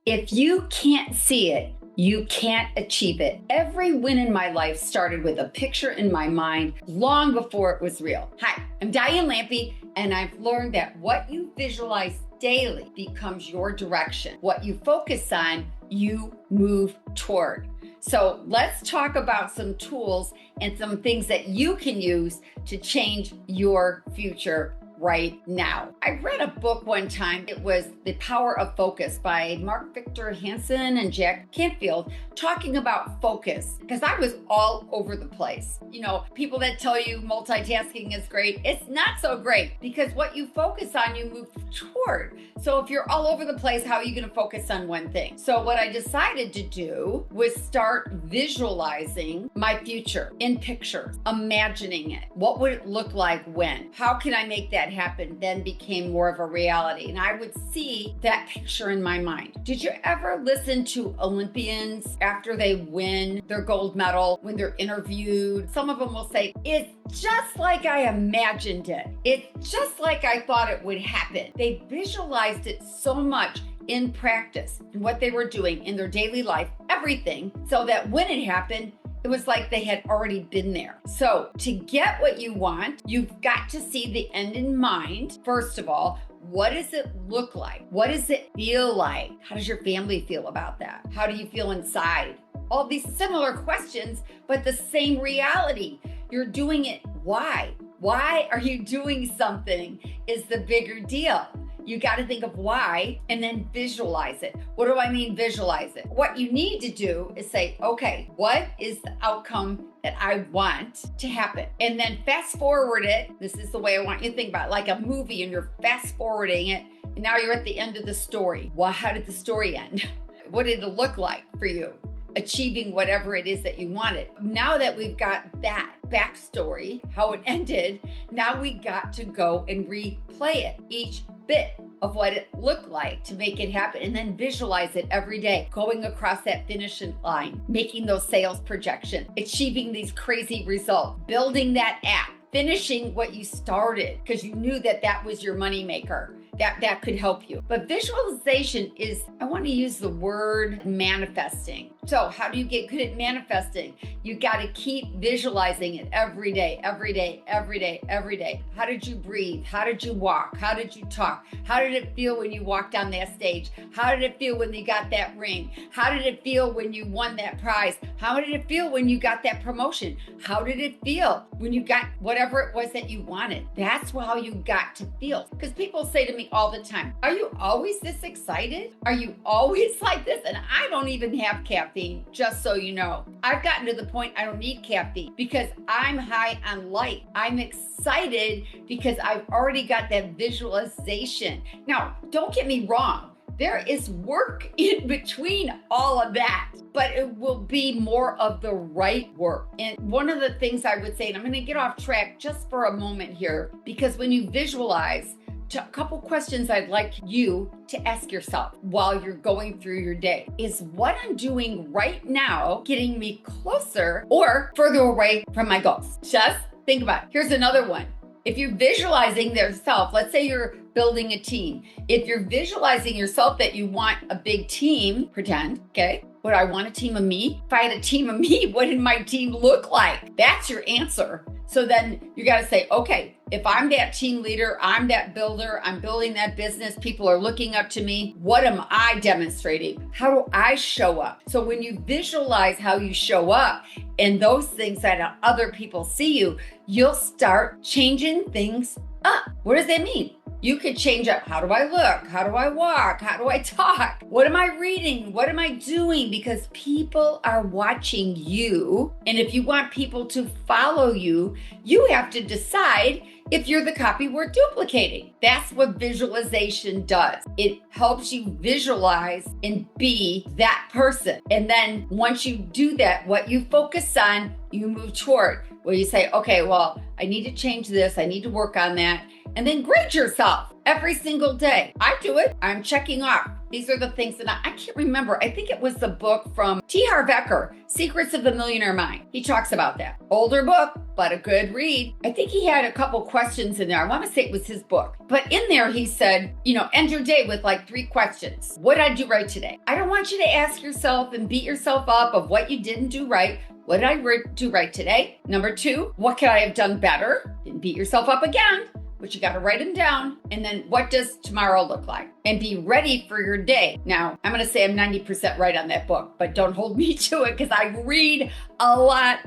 If you can't see it, you can't achieve it. Every win in my life started with a picture in my mind long before it was real. Hi, I'm Diane Lampe, and I've learned that what you visualize daily becomes your direction. What you focus on, you move toward. So let's talk about some tools and some things that you can use to change your future right now. I read a book one time. It was The Power of Focus by Mark Victor Hansen and Jack Canfield, talking about focus, because I was all over the place. You know, people that tell you multitasking is great, it's not so great, because what you focus on, you move toward. So if you're all over the place, how are you going to focus on one thing? So what I decided to do was start visualizing my future in pictures, imagining it. What would it look like when? How can I make that happen? Then became more of a reality. And I would see that picture in my mind. Did you ever listen to Olympians after they win their gold medal, when they're interviewed? Some of them will say, it's just like I imagined it. It's just like I thought it would happen. They visualized it so much in practice and what they were doing in their daily life, everything, so that when it happened, it was like they had already been there. So to get what you want, you've got to see the end in mind. First of all, what does it look like? What does it feel like? How does your family feel about that? How do you feel inside? All these similar questions, but the same reality. You're doing it. Why? Why are you doing something is the bigger deal. You got to think of why and then visualize it. What do I mean visualize it? What you need to do is say, okay, what is the outcome that I want to happen? And then fast forward it. This is the way I want you to think about it, like a movie, and you're fast forwarding it. And now you're at the end of the story. Well, how did the story end? What did it look like for you? Achieving whatever it is that you wanted. Now that we've got that backstory, how it ended, now we got to go and replay it, each bit of what it looked like to make it happen, and then visualize it every day, going across that finishing line, making those sales projections, achieving these crazy results, building that app, finishing what you started because you knew that that was your moneymaker. That could help you. But visualization is, I want to use the word manifesting. So how do you get good at manifesting? You got to keep visualizing it every day, every day, every day, every day. How did you breathe? How did you walk? How did you talk? How did it feel when you walked on that stage? How did it feel when you got that ring? How did it feel when you won that prize? How did it feel when you got that promotion? How did it feel when you got whatever it was that you wanted? That's how you got to feel. Because people say to me all the time, are you always this excited? Are you always like this? And I don't even have caffeine, just so you know. I've gotten to the point I don't need caffeine because I'm high on light. I'm excited because I've already got that visualization. Now, don't get me wrong. There is work in between all of that, but it will be more of the right work. And one of the things I would say, and I'm going to get off track just for a moment here, because when you visualize, a couple questions I'd like you to ask yourself while you're going through your day is, what I'm doing right now getting me closer or further away from my goals? Just think about it. Here's another one. If you're visualizing yourself, let's say you're building a team. If you're visualizing yourself that you want a big team, pretend, okay? Would I want a team of me? If I had a team of me, what did my team look like? That's your answer. So then you got to say, okay, if I'm that team leader, I'm that builder, I'm building that business, people are looking up to me, what am I demonstrating? How do I show up? So when you visualize how you show up and those things that other people see you, you'll start changing things up. What does that mean? You could change up. How do I look? How do I walk? How do I talk? What am I reading? What am I doing? Because people are watching you. And if you want people to follow you, you have to decide if you're the copy worth duplicating. That's what visualization does. It helps you visualize and be that person. And then once you do that, what you focus on, you move toward. Where you say, okay, well, I need to change this. I need to work on that. And then grade yourself every single day. I do it. I'm checking off. These are the things that I can't remember. I think it was the book from Harv Eker, Secrets of the Millionaire Mind. He talks about that. Older book, but a good read. I think he had a couple questions in there. I want to say it was his book. But in there, he said, end your day with like 3 questions. What did I do right today? I don't want you to ask yourself and beat yourself up of what you didn't do right. What did I do right today? Number 2, what could I have done better? Didn't beat yourself up again, but you got to write them down. And then what does tomorrow look like? And be ready for your day. Now, I'm going to say I'm 90% right on that book, but don't hold me to it because I read a lot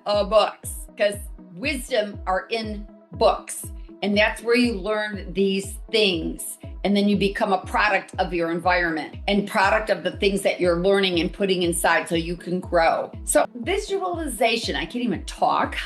of books because wisdom are in books. And that's where you learn these things. And then you become a product of your environment and product of the things that you're learning and putting inside so you can grow. So visualization, I can't even talk.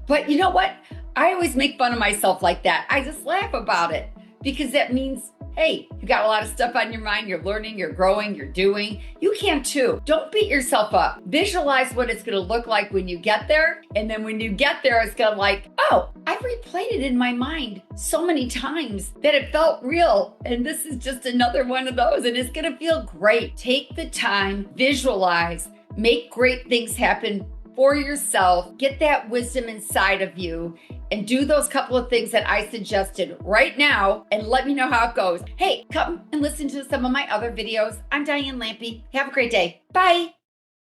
But you know what? I always make fun of myself like that. I just laugh about it because that means, hey, you got a lot of stuff on your mind. You're learning, you're growing, you're doing. You can too. Don't beat yourself up. Visualize what it's going to look like when you get there. And then when you get there, it's going to like, oh, I've replayed it in my mind so many times that it felt real. And this is just another one of those. And it's going to feel great. Take the time, visualize, make great things happen for yourself, get that wisdom inside of you, and do those couple of things that I suggested right now and let me know how it goes. Hey, come and listen to some of my other videos. I'm Diane Lampe. Have a great day. Bye.